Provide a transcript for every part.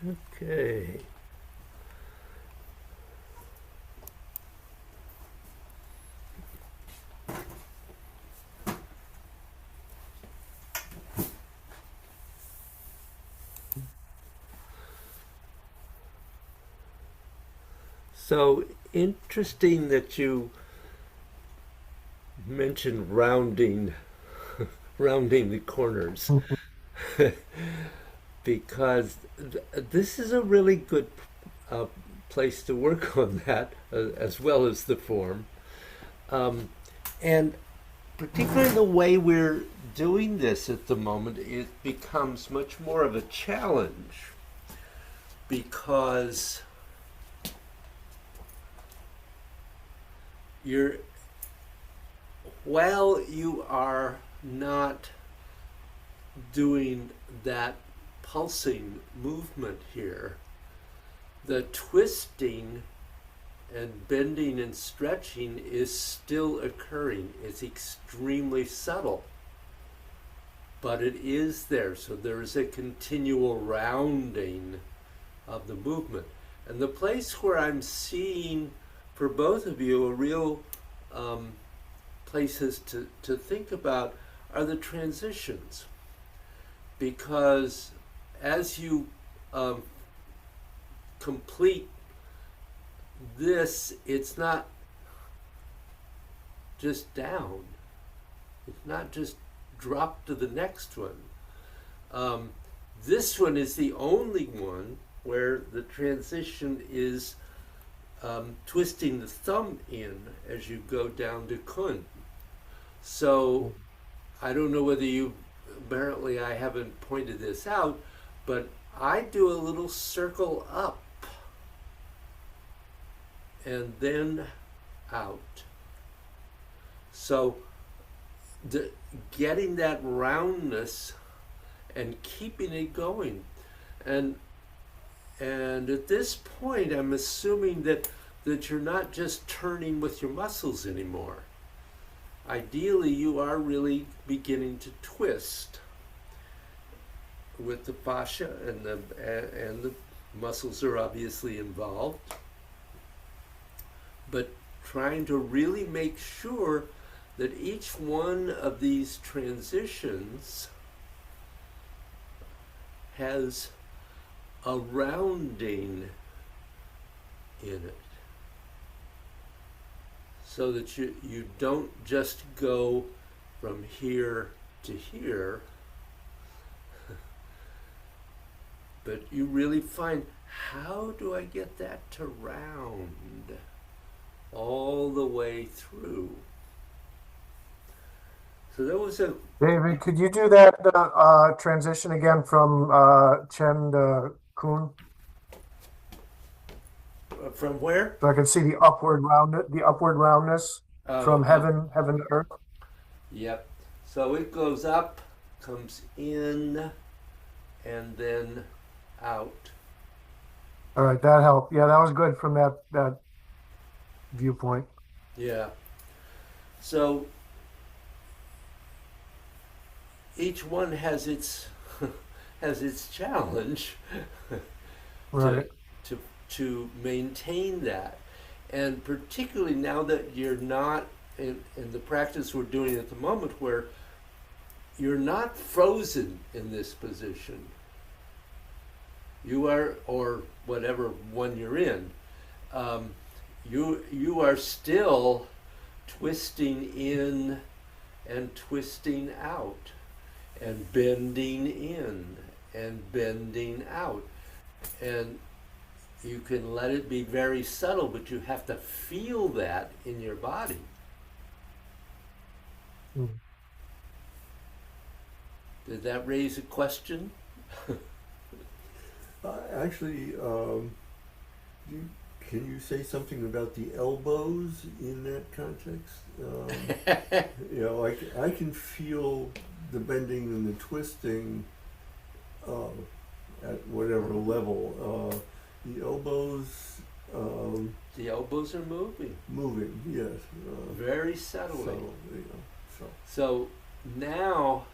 Okay. So interesting that you mentioned rounding the corners, because this is a really good uh, place to work on that, as well as the form. Um, and particularly the way we're doing this at the moment, it becomes much more of a challenge because you're while you are not doing that pulsing movement here, the twisting and bending and stretching is still occurring. It's extremely subtle, but it is there. So there is a continual rounding of the movement. And the place where I'm seeing for both of you a real places to think about are the transitions. Because as you complete this, it's not just down, it's not just drop to the next one. Um, this one is the only one where the transition is twisting the thumb in as you go down to kun. So I don't know whether you, apparently I haven't pointed this out, but I do a little circle up and then out. So getting that roundness and keeping it going. And at this point, I'm assuming that you're not just turning with your muscles anymore. Ideally, you are really beginning to twist with the fascia, and the muscles are obviously involved. But trying to really make sure that each one of these transitions has a rounding in it, so that you don't just go from here to here, but you really find, how do I get that to round all the way through? So that was a, David, could you do that transition again from Chen to Kun, from where? so I can see the upward roundness from Oh, heaven to earth? yep. So it goes up, comes in, and then out. All right, that helped. Yeah, that was good from that viewpoint. Yeah. So each one has its has its challenge to Right. to to maintain that, and particularly now that you're not in the practice we're doing at the moment, where you're not frozen in this position. You are, or whatever one you're in. Um, you are still twisting in and twisting out, and bending in and bending out, and you can let it be very subtle, but you have to feel that in your body. Mm. Did that raise a question? Actually, you, can you say something about the elbows in that context? I can feel the bending and the twisting uh, at whatever level. The elbows The elbows are moving moving, yes. very subtly. So, So now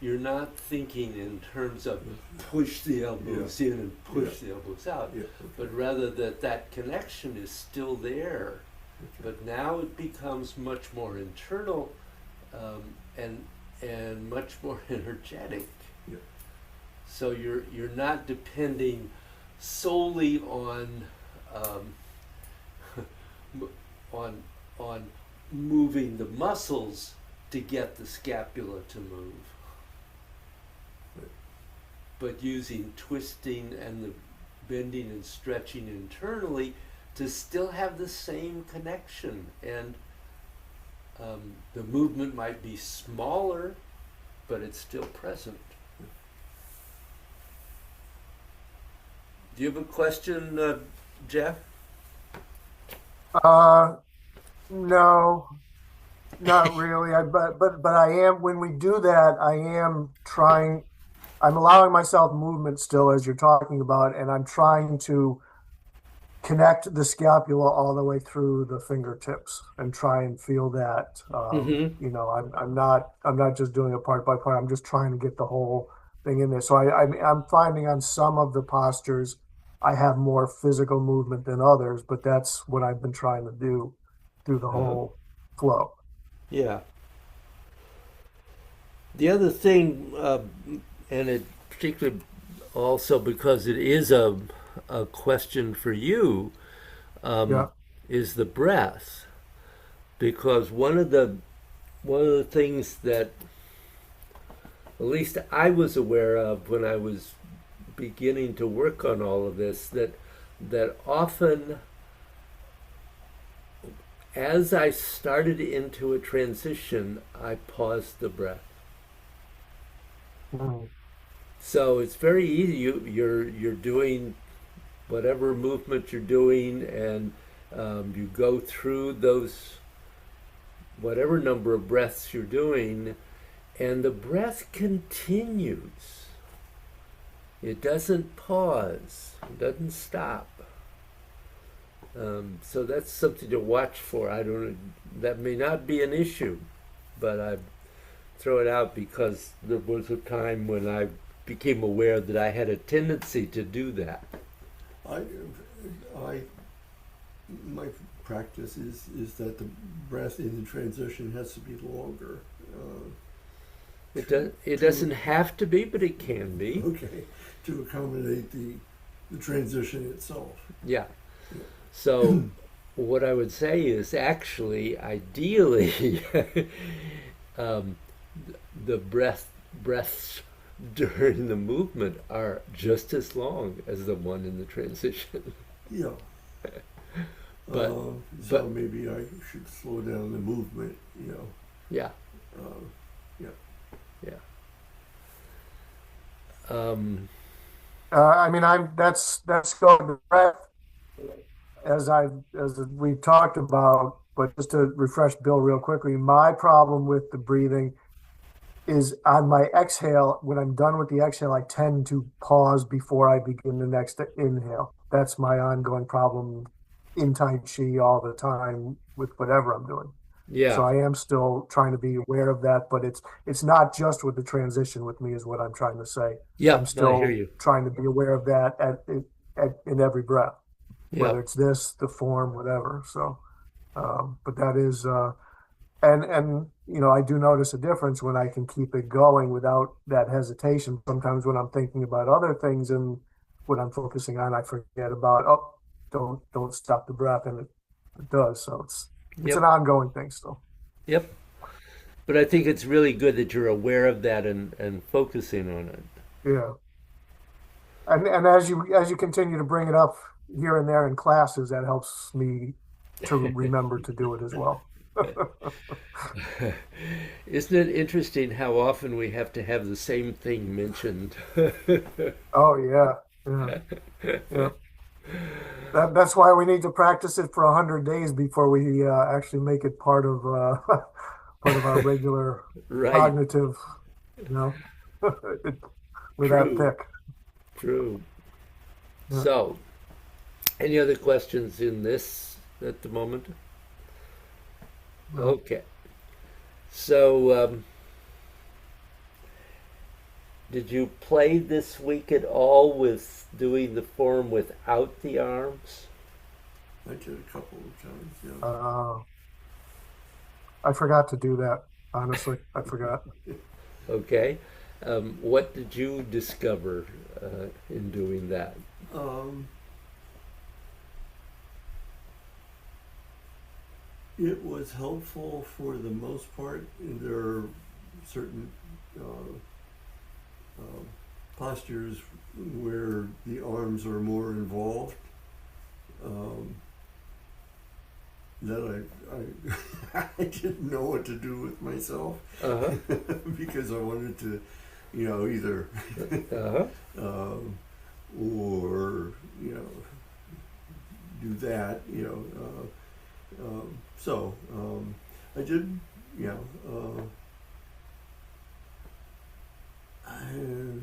you're not thinking in terms of push the elbows in and push the elbows out, Yeah. but rather that connection is still there. But now it becomes much more internal, and much more energetic. Yeah. So you're not depending solely on on moving the muscles to get the scapula to move, Right. but using twisting and the bending and stretching internally to still have the same connection. And the movement might be smaller, but it's still present. Do you have a question, Jeff? No, not really. But I am, when we do that, I am trying, I'm allowing myself movement still as you're talking about, and I'm trying to connect the scapula all the way through the fingertips and try and feel that. Mm-hmm. I'm not just doing it part by part. I'm just trying to get the whole thing in there. So I'm finding on some of the postures I have more physical movement than others, but that's what I've been trying to do through the Uh-huh. whole flow. Yeah. The other thing, and it particularly also because it is a question for you, um, Yeah. is the breath. Because one of the things that at least I was aware of when I was beginning to work on all of this, that often as I started into a transition, I paused the breath. Mm. So it's very easy. You're doing whatever movement you're doing, and you go through those whatever number of breaths you're doing, and the breath continues. It doesn't pause. It doesn't stop. So that's something to watch for. I don't. That may not be an issue, but I throw it out because there was a time when I became aware that I had a tendency to do that. I, I, my practice is that the breath in the transition has to be longer. It doesn't have to be, but it can be. Okay, to accommodate the transition itself. Yeah. So what I would say is actually, ideally, the breaths during the movement are just as long as the one in the transition. Yeah. But So but maybe I should slow down the movement. yeah, Uh, yeah. yeah. Um, I mean, that's going to breath as we talked about, but just to refresh Bill real quickly, my problem with the breathing is on my exhale. When I'm done with the exhale, I tend to pause before I begin the next inhale. That's my ongoing problem in Tai Chi all the time with whatever I'm doing. So yeah. I am still trying to be aware of that, but it's not just with the transition with me, is what I'm trying to say. I'm Yep. No, I hear still you. trying to be aware of that in every breath, whether Yep. it's this, the form, whatever. So, but that is, and I do notice a difference when I can keep it going without that hesitation. Sometimes when I'm thinking about other things and what I'm focusing on, I forget about, oh, don't stop the breath, and it does. So it's an Yep. ongoing thing still. Yep. But I think it's really good that you're aware of that and focusing on it. Yeah. And as you continue to bring it up here and there in classes, that helps me to remember to do it as well. Isn't it interesting how often we have to have the same thing mentioned? Oh yeah, yeah, yeah. That's why we need to practice it for 100 days before we actually make it part of part of our regular Right. cognitive. You know, it, we're that True. thick. True. Yeah. So, any other questions in this at the moment? No. Okay. So, Did you play this week at all with doing the form without the arms? I did a couple of times, yeah. I forgot to do that. Honestly, I forgot. Okay. What did you discover in doing that? Um, it was helpful for the most part. There are certain uh, postures where the arms are more involved. That I didn't know what to do with myself Uh-huh. because I wanted to, either Uh-huh. or do that, so I did, I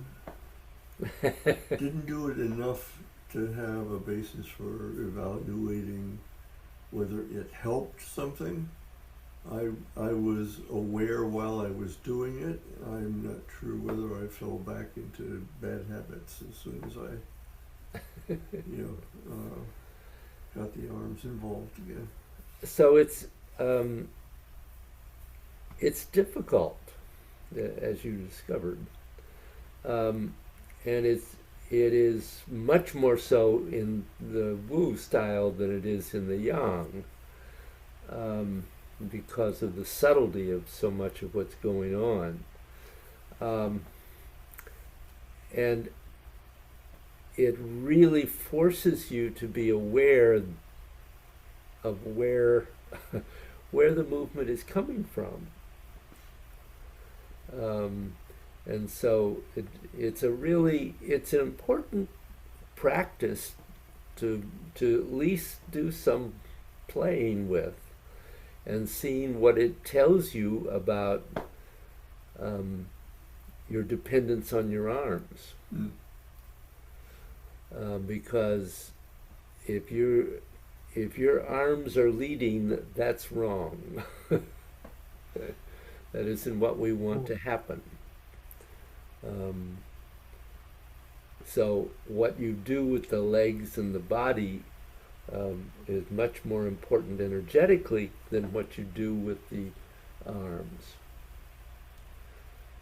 didn't do it enough to have a basis for evaluating whether it helped something. I was aware while I was doing it. I'm not sure whether I fell back into bad habits as soon as I, got the arms involved again. So it's difficult, as you discovered, and it is much more so in the Wu style than it is in the Yang, because of the subtlety of so much of what's going on, and it really forces you to be aware of where where the movement is coming from. And so it's an important practice to at least do some playing with and seeing what it tells you about your dependence on your arms. Mm. Because if your arms are leading, that's wrong. That isn't what we want to happen. So what you do with the legs and the body is much more important energetically than what you do with the arms.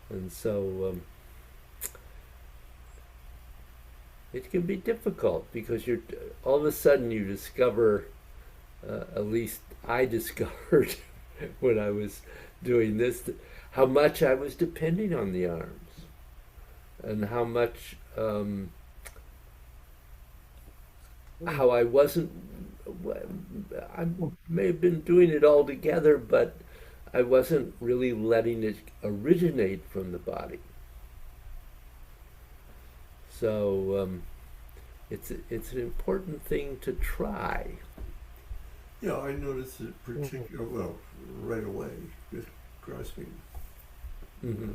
And so it can be difficult because all of a sudden you discover, at least I discovered when I was doing this, how much I was depending on the arms, and how much how I wasn't. I may have been doing it all together, but I wasn't really letting it originate from the body. So it's an important thing to try. Yeah, I noticed it right away, just grasping Mm-hmm.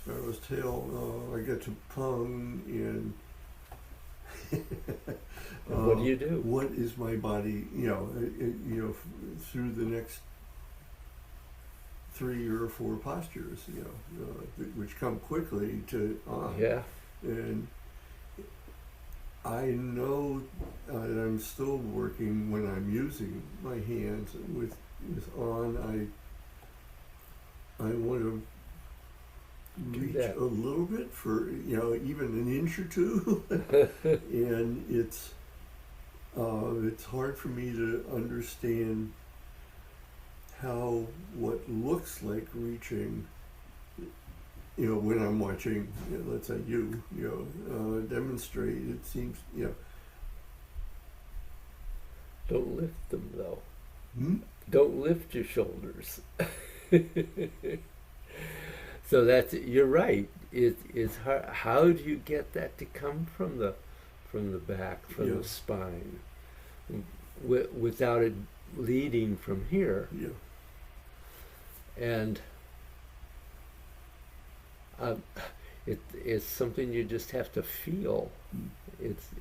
sparrow's tail. I get to Pung and What do you do? What is my body? Through the next 3 or 4 postures, which come quickly to on. Yeah. And I know that I'm still working when I'm using my hands with on. I want to reach that. a little bit for even an inch or two, and it's hard for me to understand how what looks like reaching, when I'm watching, let's say you, demonstrate. It seems, Don't lift them though. Don't lift your shoulders. So you're right. It's hard. How do you get that to come from the back, from the spine, without it leading from here? Yeah. And it's something you just have to feel.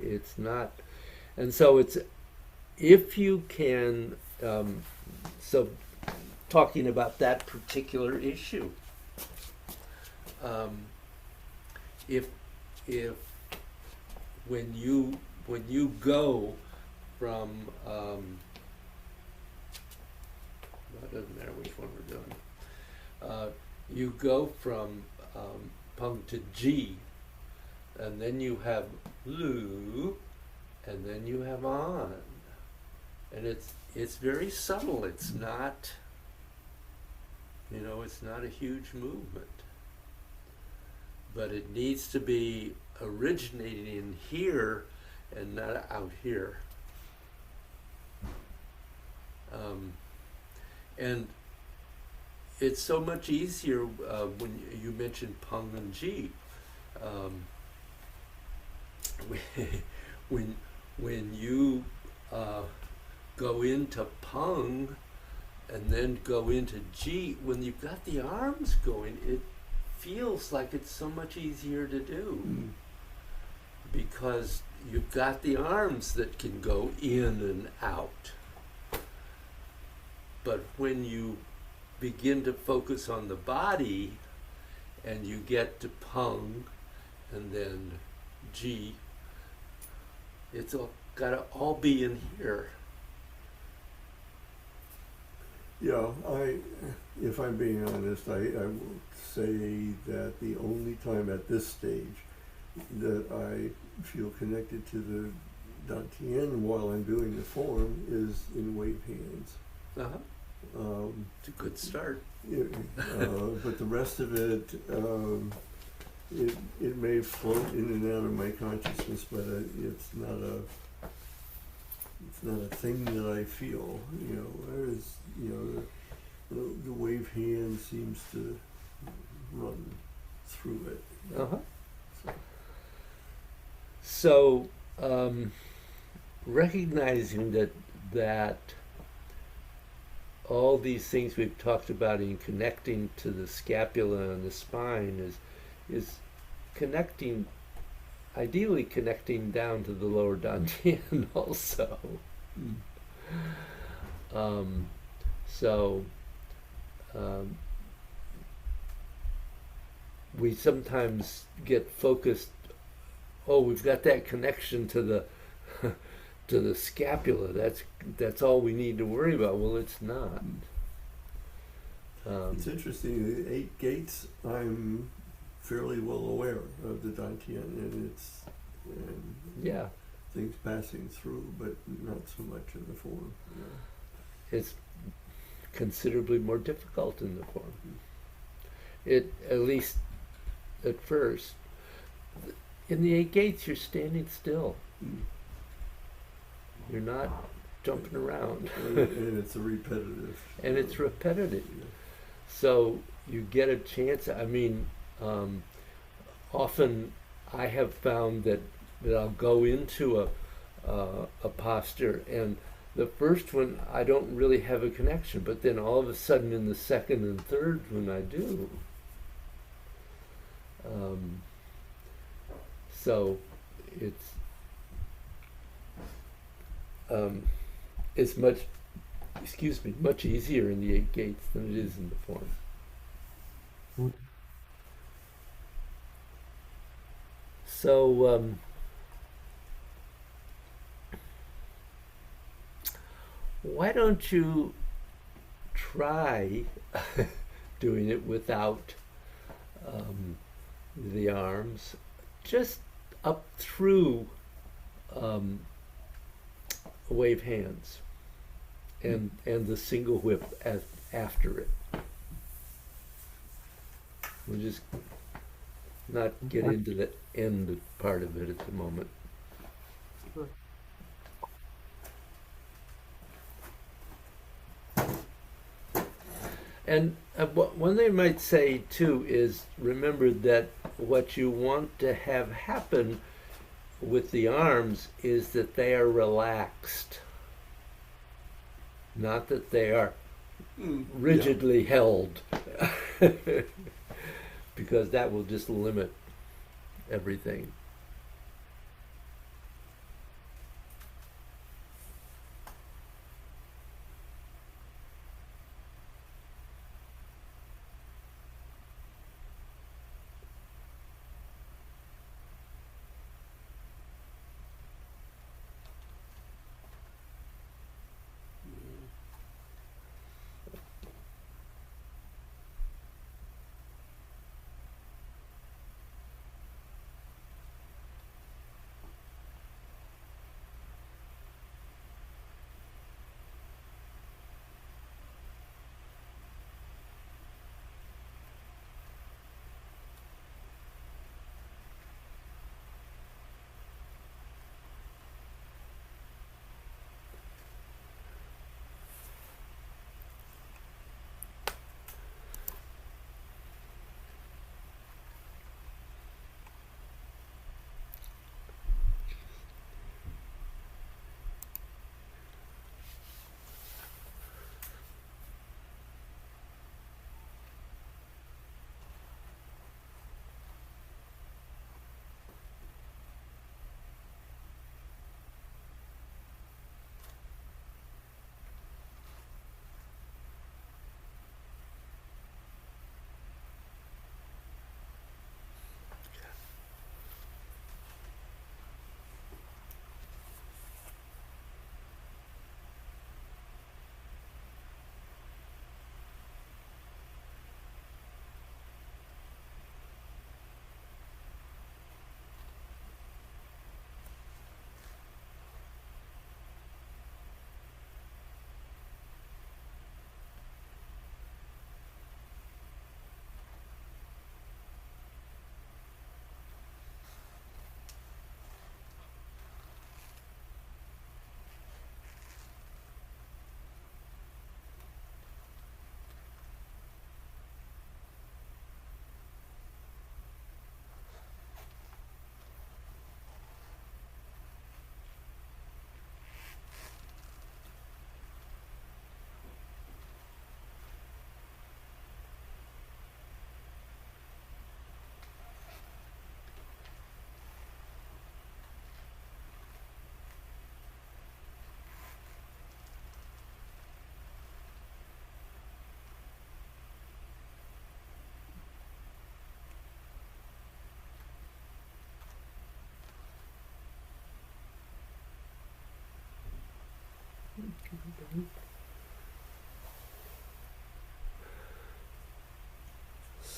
It's not, and so it's, if you can. So, talking about that particular issue, if if when you go from it doesn't matter which one we're doing. You go from Pung to G, and then you have Lu, and then you have On, and it's very subtle. It's not, it's not a huge movement, but it needs to be originating in here and not out here. And it's so much easier when you mentioned Pung and G. When you go into Pung and then go into G, when you've got the arms going, it feels like it's so much easier to do because you've got the arms that can go in and out. But when you begin to focus on the body and you get to Pung and then G, it's all got to all be in here. Yeah, if I'm being honest, I will say that the only time at this stage that I feel connected to the Dantian while I'm doing the form is in wave hands. It's a good start. But the rest of it, it may float in and out of my consciousness, but it's not a thing that I feel. Whereas the wave hand seems to run through it. So recognizing that all these things we've talked about in connecting to the scapula and the spine is connecting, ideally connecting down to the lower dantian also. We sometimes get focused, we've got that connection to the to the scapula, that's all we need to worry about. Well, it's not. It's interesting, the 8 gates, I'm fairly well aware of the Dantian and things passing through, but not so much in the form. It's considerably more difficult in the form. It, at least at first, in the 8 gates you're standing still. You're not jumping around. And it's a repetitive. And it's repetitive. So you get a chance. I mean, often I have found that I'll go into a posture, and the first one I don't really have a connection, but then all of a sudden in the second and third one I do. So it's much easier in the 8 gates than it is in the form. So why don't you try doing it without the arms, just up through wave hands and the single whip after it. We'll just not get into the end part of it at the moment. And one thing I might say too is remember that what you want to have happen with the arms is that they are relaxed, not that they are rigidly held, because that will just limit everything.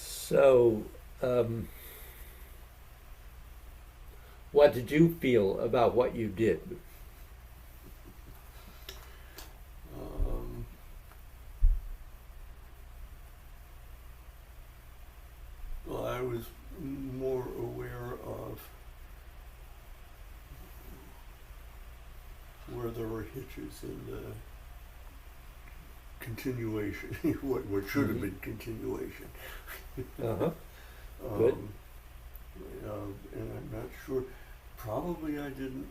So, what did you feel about what you did? Um, well, I was more aware of where there were hitches in the continuation, what should have been continuation. Uh-huh. Good. And I'm not sure. Probably I didn't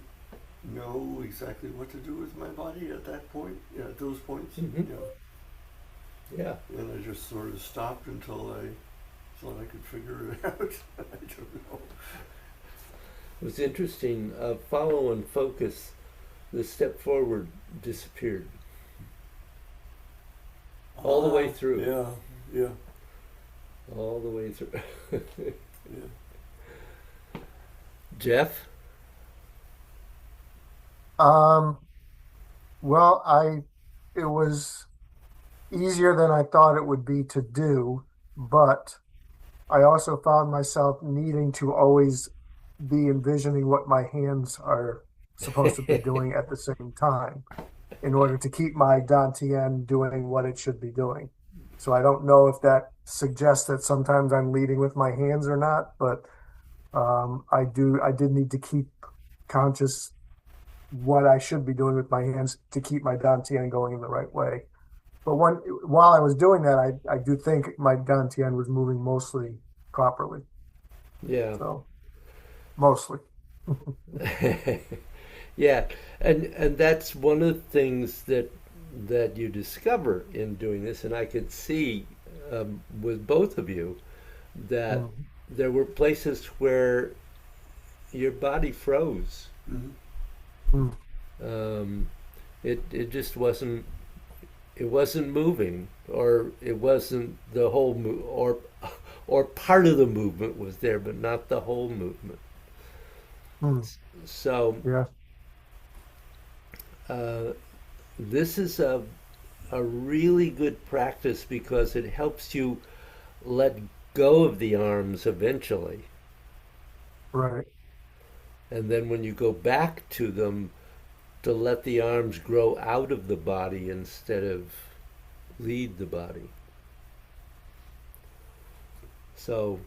know exactly what to do with my body at that point. Yeah, at those points. Mhm. Yeah. And I just sort of stopped until I thought I could figure it out. I don't know. It was interesting. Follow and focus. The step forward disappeared all the way through. Yeah. All the way through. Yeah. Jeff? Um, well, it was easier than I thought it would be to do, but I also found myself needing to always be envisioning what my hands are supposed to be doing at the same time in order to keep my Dantian doing what it should be doing. So I don't know if that suggests that sometimes I'm leading with my hands or not, but I did need to keep conscious what I should be doing with my hands to keep my Dantian going in the right way. But while I was doing that, I do think my Dantian was moving mostly properly. Yeah. So mostly. Yeah, and that's one of the things that you discover in doing this, and I could see with both of you that Mm. there were places where your body froze. Mm-hmm. Mm. Um, it just wasn't moving, or it wasn't the whole or part of the movement was there, but not the whole movement. Mm. So Yeah. uh, this is a really good practice because it helps you let go of the arms eventually. Right. And then when you go back to them, to let the arms grow out of the body instead of lead the body. So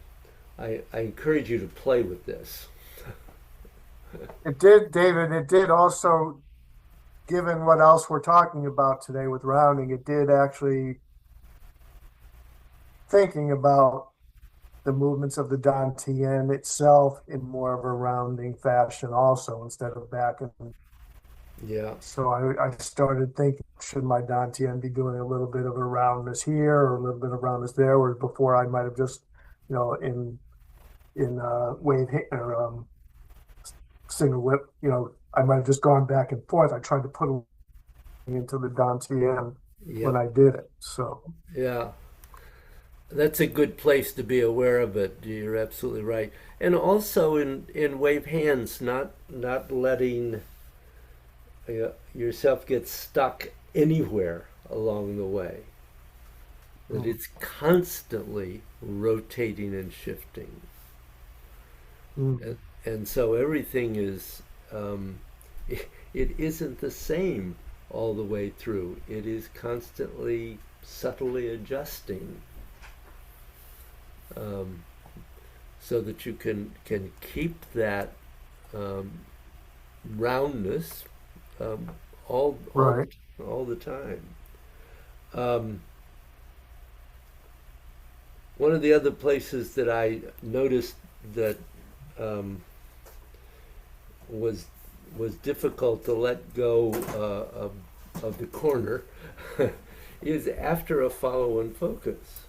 I encourage you to play with this. It did, David, it did also, given what else we're talking about today with rounding, it did actually thinking about the movements of the Dantian itself in more of a rounding fashion also instead of back. And Yeah, so I started thinking, should my Dantian be doing a little bit of a roundness here or a little bit of roundness there, where before I might have just, in wave or single whip, I might have just gone back and forth. I tried to put it into the Dantian when yep, I did it. So, yeah. That's a good place to be aware of it. You're absolutely right. And also in wave hands, not letting yourself get stuck anywhere along the way. That mm, it's constantly rotating and shifting. mm, And so everything is, it isn't the same all the way through. It is constantly subtly adjusting, um, so that you can keep that um, roundness um, all all right. all the time. Um, One of the other places that I noticed that um, was was difficult to let go of the corner is after a follow and focus,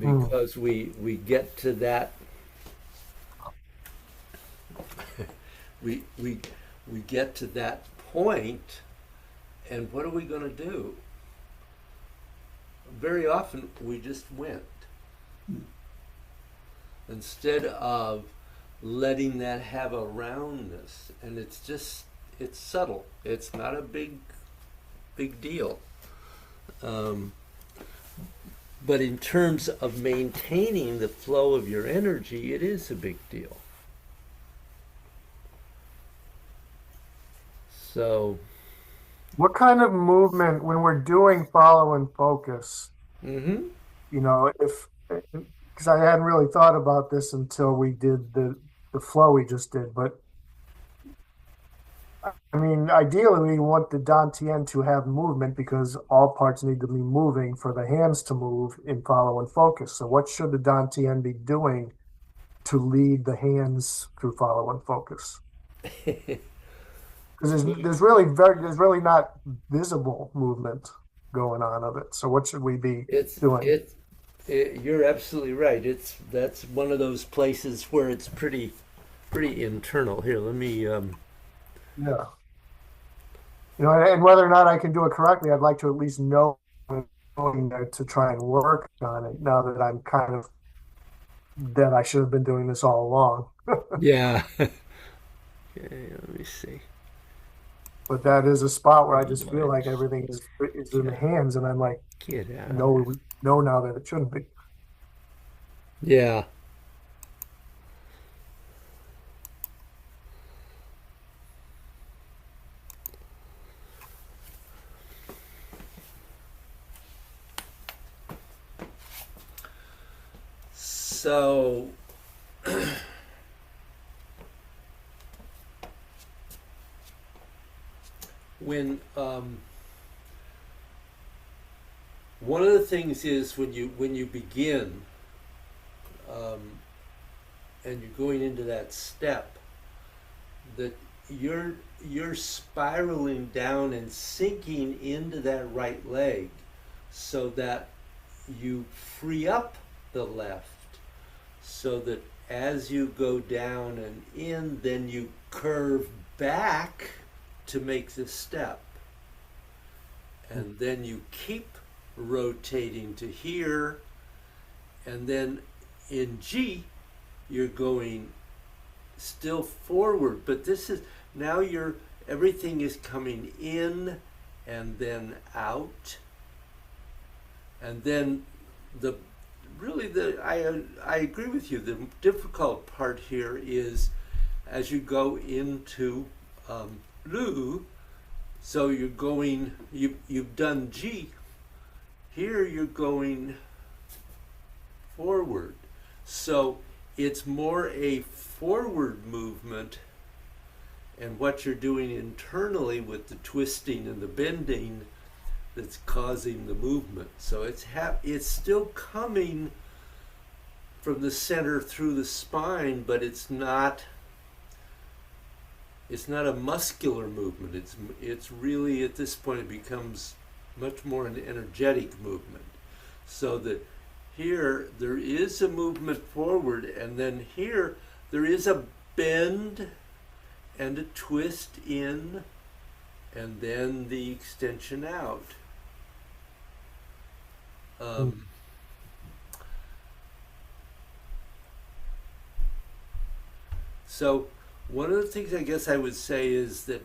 Mm, because we get to that we we get to that point, and what are we going to do? Very often we just went instead of letting that have a roundness, and it's subtle. It's not a big deal. Um, but in terms of maintaining the flow of your energy, it is a big deal. So, What kind of movement, when we're doing follow and focus, mm-hmm. if, because I hadn't really thought about this until we did the flow we just did, but I mean, ideally, we want the dantian to have movement because all parts need to be moving for the hands to move in follow and focus. So, what should the dantian be doing to lead the hands through follow and focus? Because there's really not visible movement going on of it. So, what should we be it's doing? you're absolutely right. That's one of those places where it's pretty internal. Here, let me. Yeah. And whether or not I can do it correctly, I'd like to at least know what I'm doing there to try and work on it now that I'm kind of that I should have been doing this all along. Yeah. Okay, let me see. But that is a spot where I just feel like Lunch. everything is in the hands, and I'm like, Get out of there. no, no, now that it shouldn't be. Yeah. So when one of the things is when you begin um, and you're going into that step that you're spiraling down and sinking into that right leg so that you free up the left so that as you go down and in then you curve back to make the step and then you keep rotating to here and then in G you're going still forward but this is now you're everything is coming in and then out and then the really the I agree with you the difficult part here is as you go into Lu so you're going you've done G here you're going forward so it's more a forward movement and what you're doing internally with the twisting and the bending that's causing the movement. So it's still coming from the center through the spine, but it's not a muscular movement. It's really at this point it becomes much more an energetic movement. So that here there is a movement forward and then here there is a bend and a twist in and then the extension out. So one of the things I guess I would say is that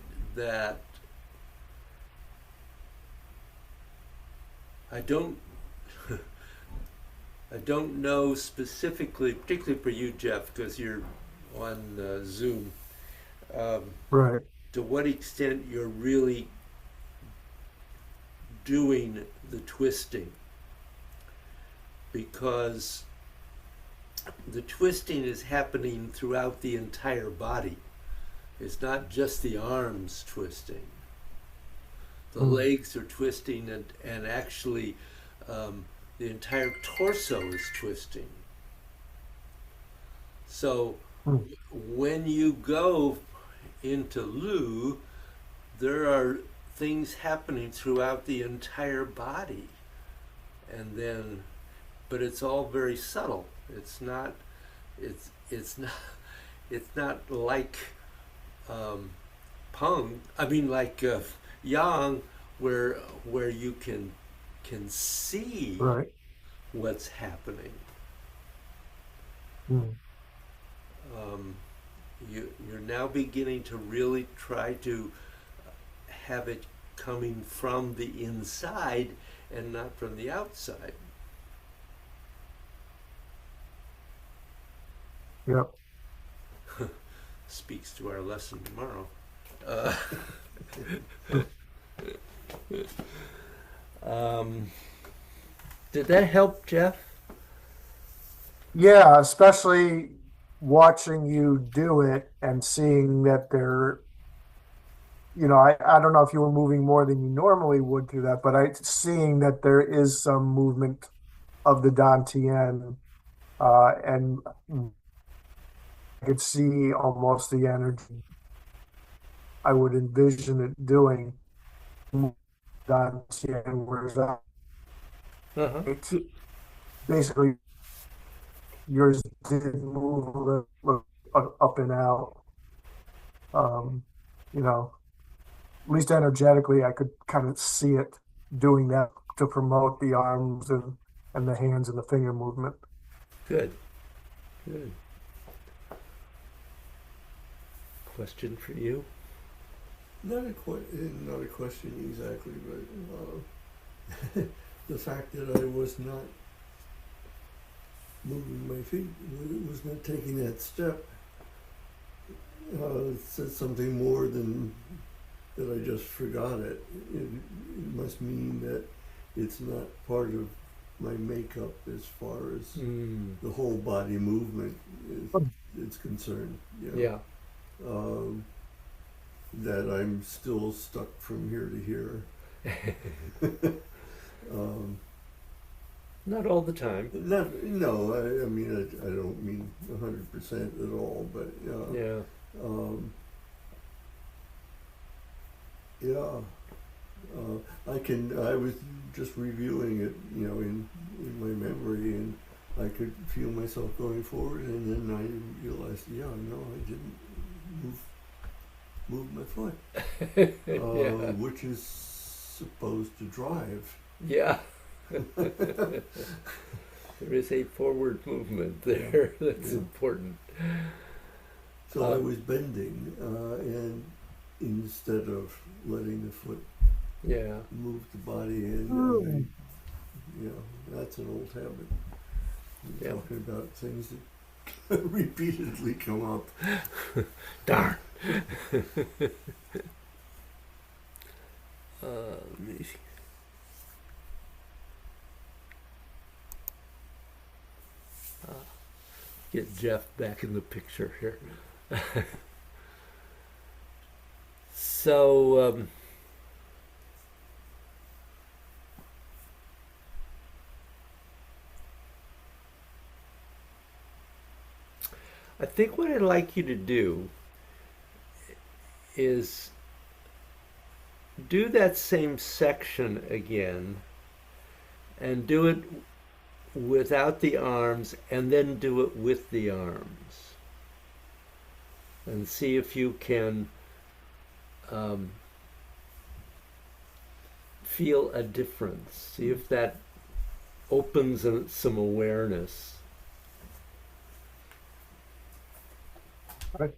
I don't I don't know specifically, particularly for you, Jeff, because you're on Zoom, um, Right. to what extent you're really doing the twisting, because the twisting is happening throughout the entire body. It's not just the arms twisting. The legs are twisting, and actually the entire torso is twisting. So when you go into Lu, there are things happening throughout the entire body. And then, but it's all very subtle. It's not, it's not, it's not like Peng. I mean, like Yang, where you can see Right. what's happening. Mm. Um, you're now beginning to really try to have it coming from the inside and not from the outside. Yep. Speaks to our lesson tomorrow. Uh, um, did that help, Jeff? Yeah, especially watching you do it and seeing that I don't know if you were moving more than you normally would through that, but seeing that there is some movement of the Dantian, and I could see almost the energy I would envision it doing Dantian, whereas Uh-huh. it's basically yours didn't move a little up and out. Um, you know, at least energetically, I could kind of see it doing that to promote the arms and the hands and the finger movement. Good. Good. Question for you? Not a question exactly, but the fact that I was not moving my feet, was not taking that step, said something more than that I just forgot it. It must mean that it's not part of my makeup as far as the whole body movement is concerned. You know? Yeah. That I'm still stuck from here to here. Not all the time. No, I mean, I don't mean 100% at all, but Yeah. yeah. I was just reviewing it, in my memory, and I could feel myself going forward, and then I realized, no, I didn't move my foot, Yeah. which is supposed to drive. Yeah. There is a forward movement there that's important. So I was bending, and instead of letting the foot move the body in, that's an old habit. We're talking about things that repeatedly come up. Darn. Let me see. Get Jeff back in the picture here. So, I think what I'd like you to do is do that same section again and do it without the arms and then do it with the arms and see if you can feel a difference. See if that opens some awareness. Right.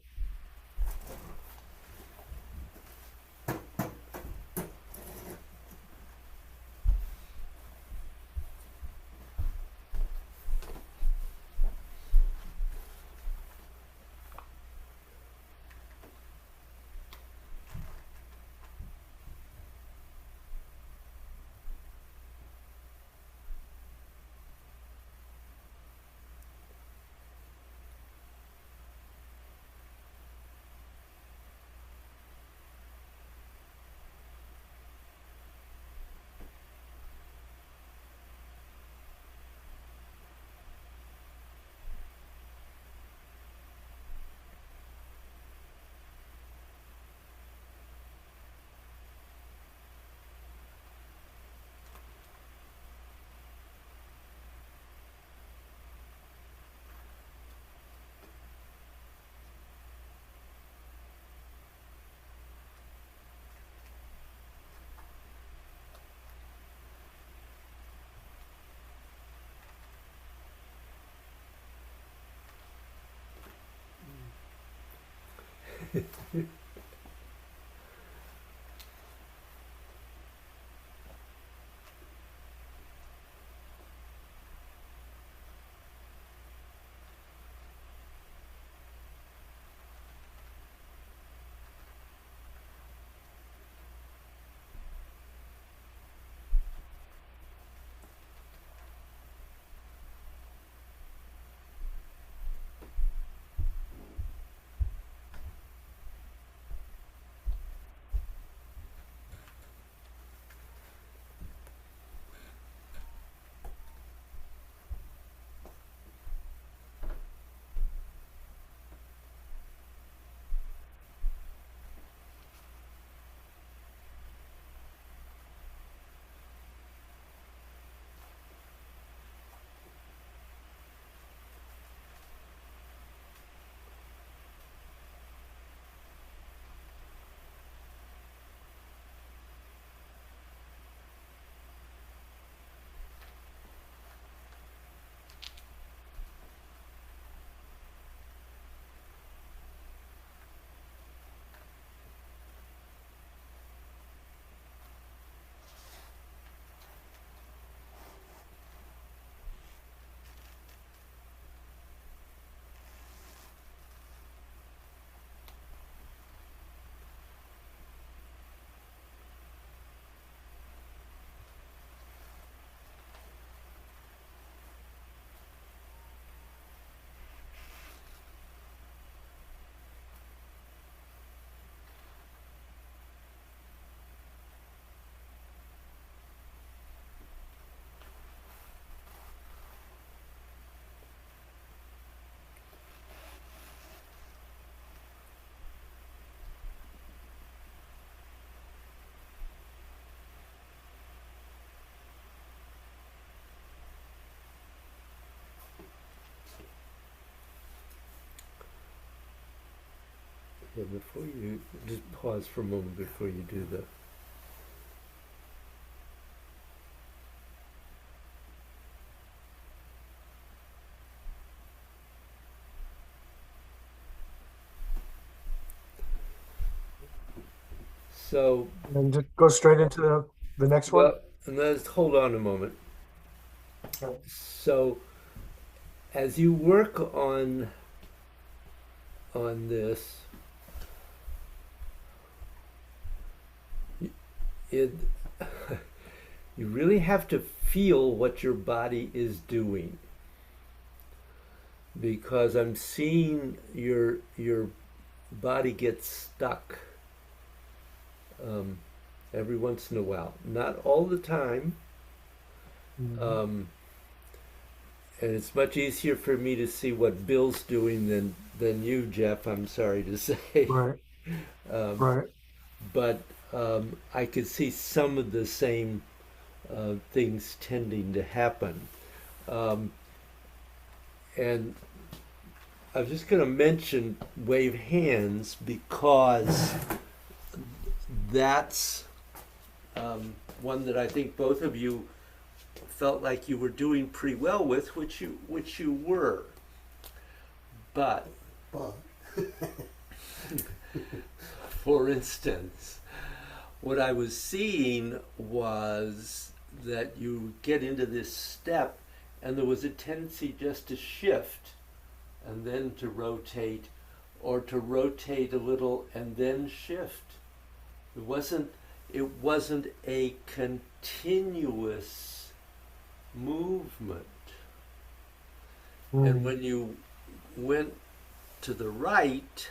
Yeah, before you just pause for a moment before you do the. So, And just go straight into the next one. well, and let's hold on a moment. Okay. So, as you work on this, it you really have to feel what your body is doing, because I'm seeing your body get stuck every once in a while, not all the time. Mhm. And it's much easier for me to see what Bill's doing than you, Jeff. I'm sorry to say, Right, um, right. but I could see some of the same things tending to happen. Um, and I was just going to mention wave hands because that's one that I think both of you felt like you were doing pretty well with, which you were. But But for instance, what I was seeing was that you get into this step and there was a tendency just to shift and then to rotate, or to rotate a little and then shift. It wasn't a continuous movement. And Mm. when you went to the right,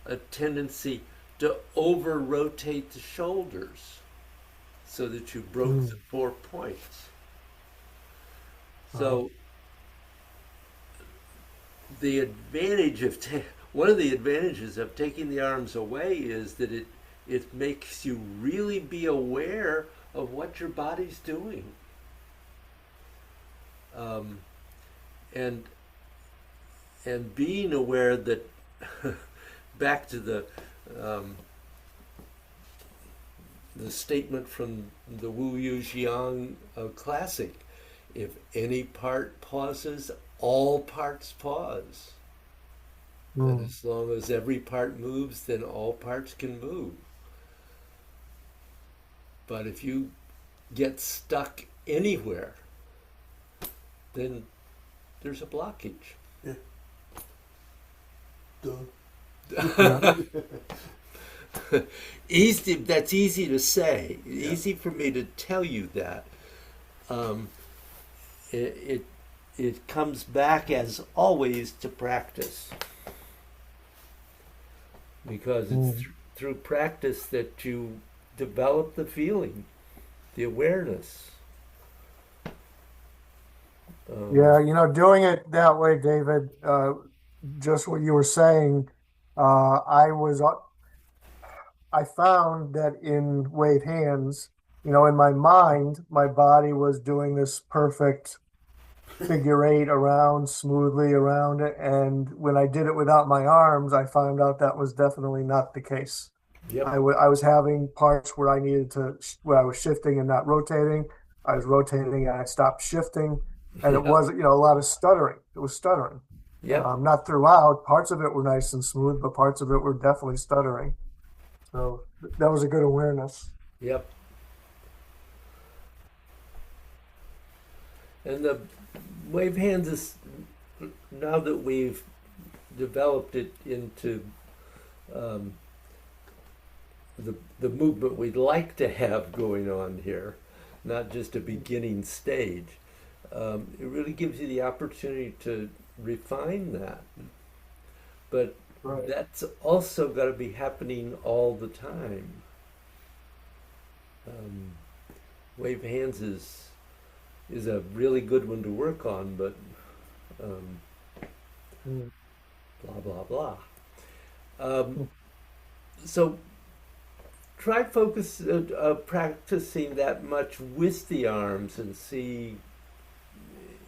a tendency to over rotate the shoulders so that you broke the Mm. 4 points. Wow. So the one of the advantages of taking the arms away is that it makes you really be aware of what your body's doing, um, and being aware that back to um, the statement from the Wu Yu Xiang classic: if any part pauses, all parts pause. And Mm. as long as every part moves, then all parts can move. But if you get stuck anywhere, then there's a blockage. Yeah. Duh. Yeah. Easy. That's easy to say. Yeah. Easy for me to tell you that. Um, it, it it comes back as always to practice, because it's Mm. through practice that you develop the feeling, the awareness. Yeah, Um, doing it that way, David, just what you were saying, I found that in wave hands, in my mind, my body was doing this perfect figure eight around smoothly around it. And when I did it without my arms, I found out that was definitely not the case. yep. I was having parts where where I was shifting and not rotating. I was rotating and I stopped shifting. And it Yep. was, a lot of stuttering. It was stuttering. Yep. Not throughout. Parts of it were nice and smooth, but parts of it were definitely stuttering. So that was a good awareness. Yep. And the wave hands is, now that we've developed it into um, the movement we'd like to have going on here, not just a beginning stage. It really gives you the opportunity to refine that. But Right. that's also got to be happening all the time. Um, wave hands is a really good one to work on, but um, Mm. blah blah blah. So try practicing that much with the arms and see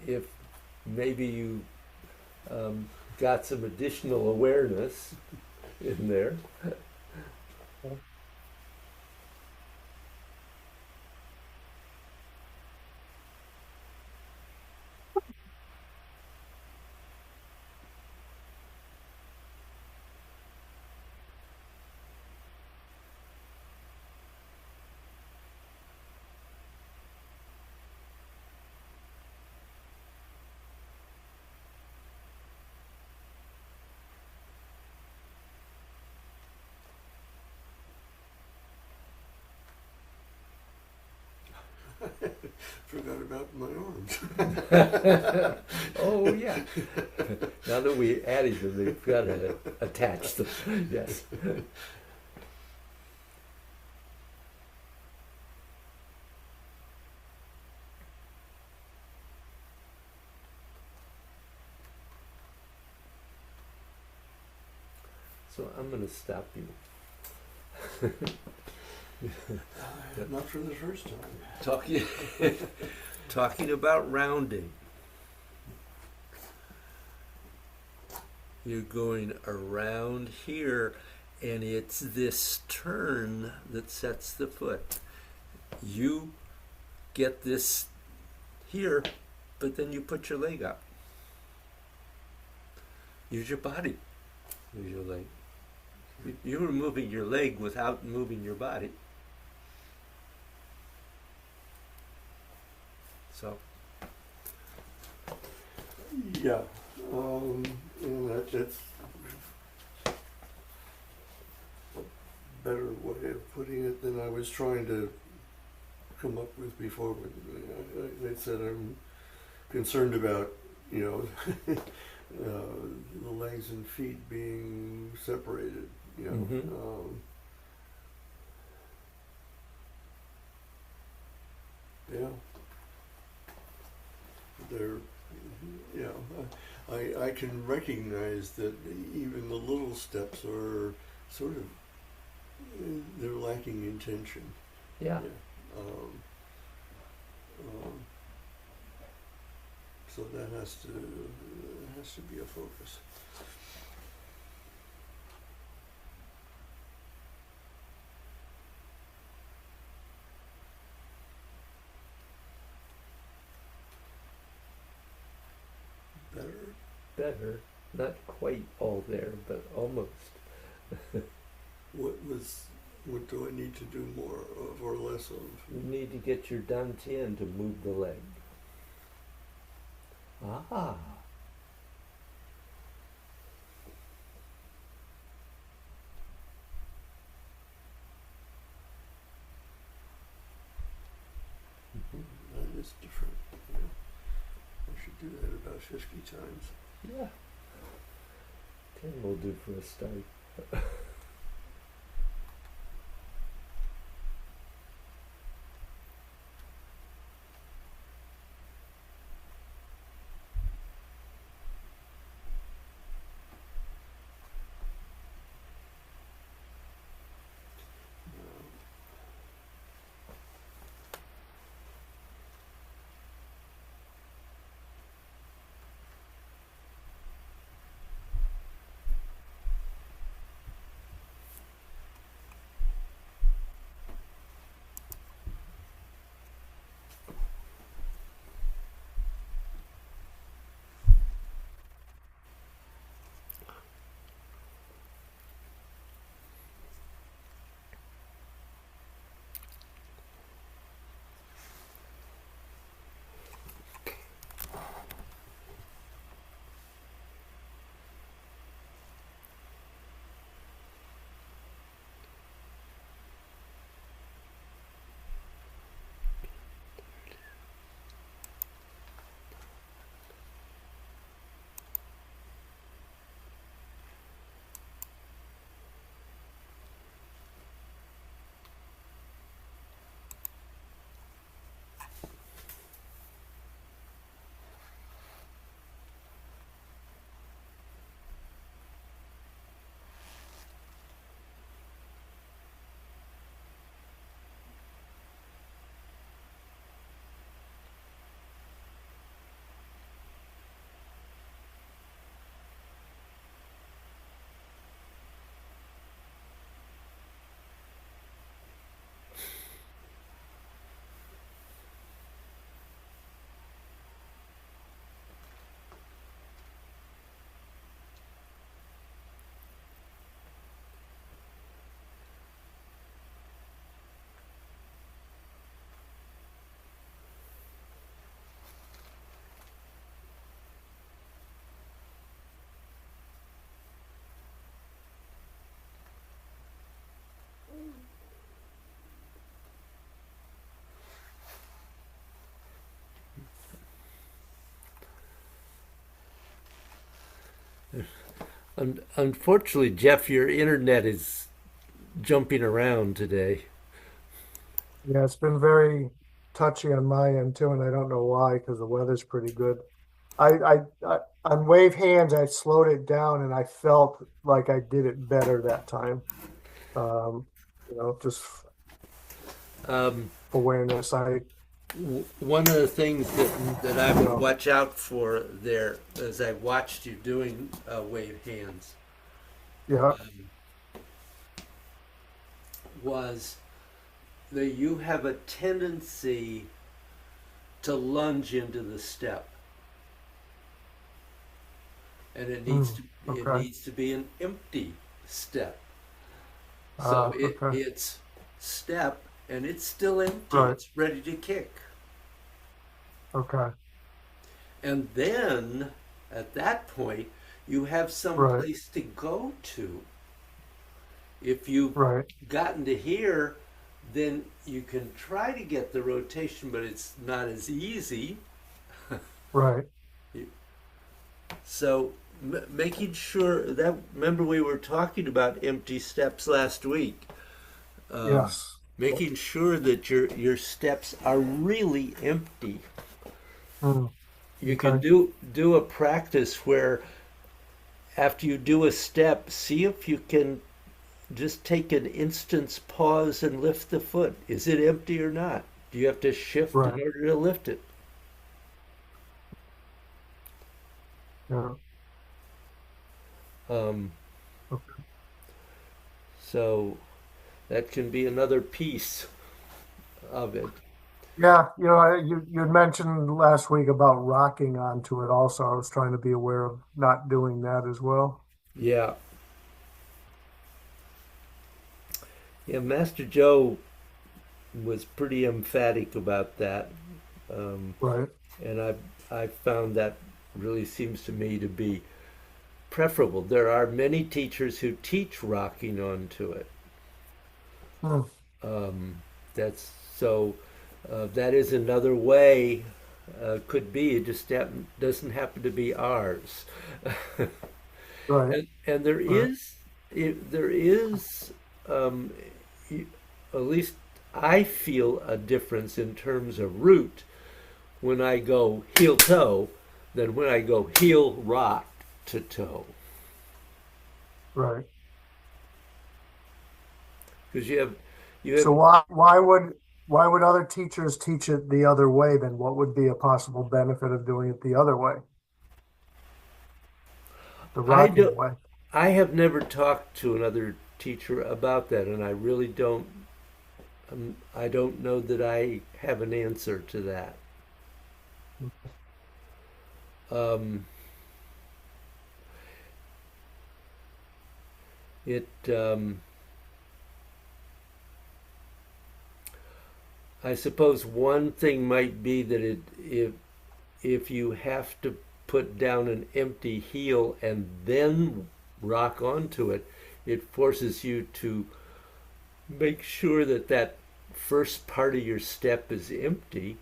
if maybe you got some additional awareness in there. Forgot about my arms. Oh yeah. Now that we added them, they've got to attach them. Yes. So I'm going to stop you. Not for the first time. Talking, talking about rounding. You're going around here, and it's this turn that sets the foot. You get this here, but then you put your leg up. Use your body. Use your leg. You were moving your leg without moving your body. So, Yeah. And that's a better way of putting it than I was trying to come up with before. They said I'm concerned about, the legs and feet being separated. Mhm. Yeah. They're, yeah. I can recognize that even the little steps are sort of, they're lacking intention. yeah. Um, so that has to be a focus. Better. Better. Not quite all there, but almost. What was, what do I need to do more of or less of? You need to get your dantian to move the leg. Ah. That is different. Yeah. I should do that about 50 times. Yeah. 10 will do for a start. Unfortunately, Jeff, your internet is jumping around today. Yeah, it's been very touchy on my end too, and I don't know why because the weather's pretty good. On wave hands, I slowed it down and I felt like I did it better that time. Um, just Um, awareness. One of the things that I You would know, watch out for there as I watched you doing wave hands yeah, um, was that you have a tendency to lunge into the step, and mm, it okay, needs to be an empty step. So okay, it's step and it's still empty. right, It's ready to kick. okay, And then at that point, you have some right, place to go to. If you've right, gotten to here, then you can try to get the rotation, but it's not as easy. right. So making sure that, remember we were talking about empty steps last week. Um, Yes. Making sure that your steps are really empty. Mm, You can okay, do a practice where after you do a step, see if you can just take an instant's pause and lift the foot. Is it empty or not? Do you have to shift in right, order to lift it? yeah, Um, okay, so that can be another piece of it. Yeah, you had mentioned last week about rocking onto it also. I was trying to be aware of not doing that as well. Yeah, yeah. Master Joe was pretty emphatic about that, um, Right. and I found that really seems to me to be preferable. There are many teachers who teach rocking onto it. Hmm. Um, that's so. That is another way. Could be. It just doesn't happen to be ours. Right. And there Right. is there is um, at least I feel a difference in terms of root when I go heel toe than when I go heel rock to toe, Right. because you So have why would other teachers teach it the other way then? What would be a possible benefit of doing it the other way, the I rocking do way? I have never talked to another teacher about that, and I really don't. I don't know that I have an answer to that. Um, it I suppose one thing might be that if you have to put down an empty heel and then rock onto it, it forces you to make sure that that first part of your step is empty.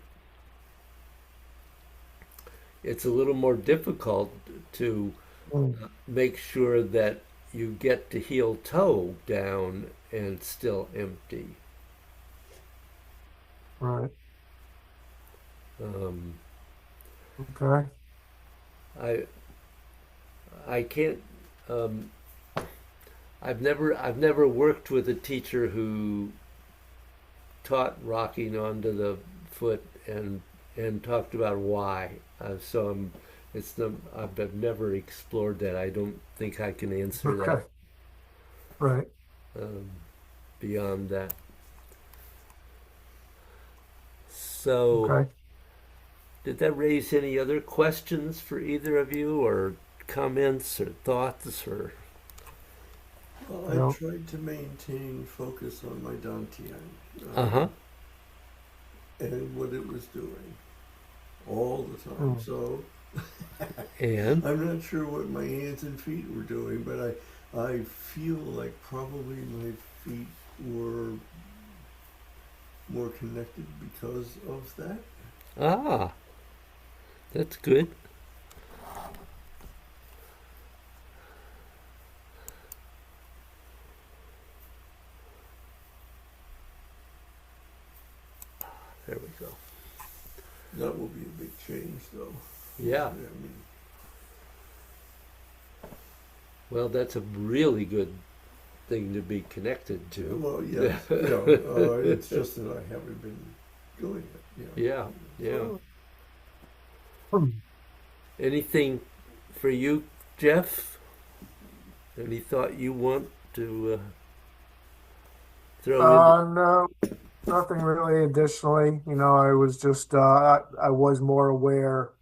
It's a little more difficult to Hmm. make sure that you get to heel toe down and still empty. Right. Um, Okay. I I can't. Um, I've never worked with a teacher who taught rocking onto the foot and talked about why. So it's the I've never explored that. I don't think I can answer that Okay. Right. um, beyond that. So Okay. did that raise any other questions for either of you, or comments, or thoughts, or? Well, I No. tried to maintain focus on my dantian Uh huh. and what it was doing all the time. Hmm. So And I'm not sure what my hands and feet were doing, but I feel like probably my feet were more connected because of that. ah, that's good. There we go. That will be a big change, though. Yeah. I mean, Well, that's a really good thing to be connected to. well, yes, it's just that I haven't been doing it. Yeah, yeah. Hmm. Anything for you, Jeff? Any thought you want to throw in? No, nothing really additionally. I was just I was more aware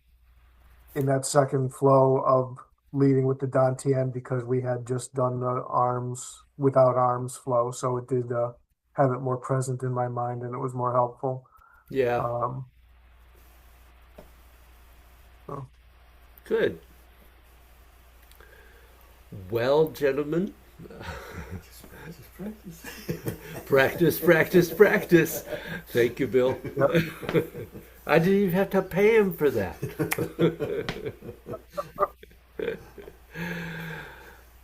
in that second flow of leading with the Dantian because we had just done the arms without arms flow, so it did have it more present in my mind and it was more helpful. Yeah, Um, so, good. Well, gentlemen, Just practice. practice, practice, practice. Thank you, Bill. yep, I didn't even have to pay him for that.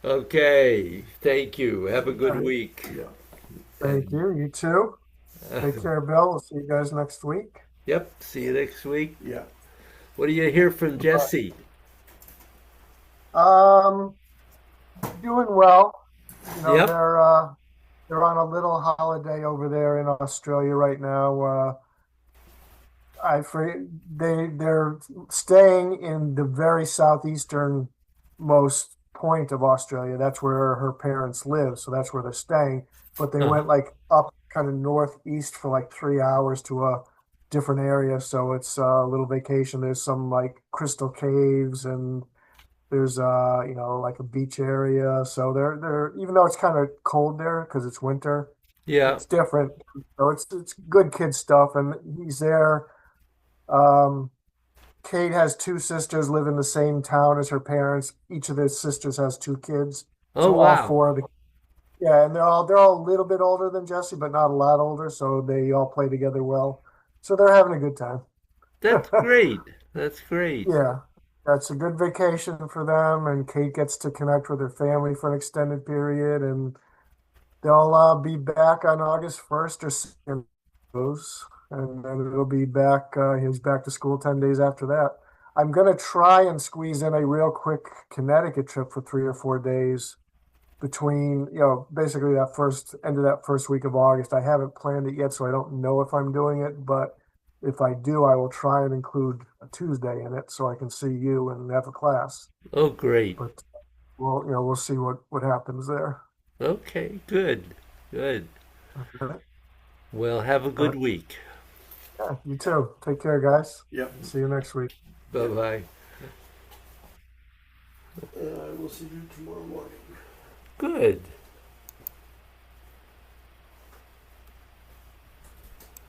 Okay, thank you. Have a all good right. week. Yeah. Thank And you. You too. Take care, Bill. We'll see you guys next week. yep, see you next week. Yeah. What do you hear from Bye. Jesse? Doing well. Yep. They're on a little holiday over there in Australia right now. I for they're staying in the very southeastern most point of Australia. That's where her parents live, so that's where they're staying. But they Uh-huh. went like up kind of northeast for like 3 hours to a different area, so it's a little vacation. There's some like crystal caves and there's like a beach area. So they're even though it's kind of cold there because it's winter, Yeah. it's different. So it's good kid stuff, and he's there. Um, Kate has two sisters live in the same town as her parents. Each of their sisters has two kids. Oh, So all wow. four of the yeah, and they're all a little bit older than Jesse, but not a lot older, so they all play together well. So they're having a good time. That's great. That's great. Yeah, that's a good vacation for them, and Kate gets to connect with her family for an extended period, and they'll be back on August 1st or second, and then it'll be back. He's back to school 10 days after that. I'm gonna try and squeeze in a real quick Connecticut trip for 3 or 4 days between, basically that first end of that first week of August. I haven't planned it yet, so I don't know if I'm doing it, but if I do, I will try and include a Tuesday in it so I can see you and have a class. Oh, great. But we'll see what happens there. Okay, good. Good. Okay. Well, have a All good right. week. Yeah, you too. Take care, guys. Yep. See you next week. Bye bye. I will see you tomorrow morning. Good.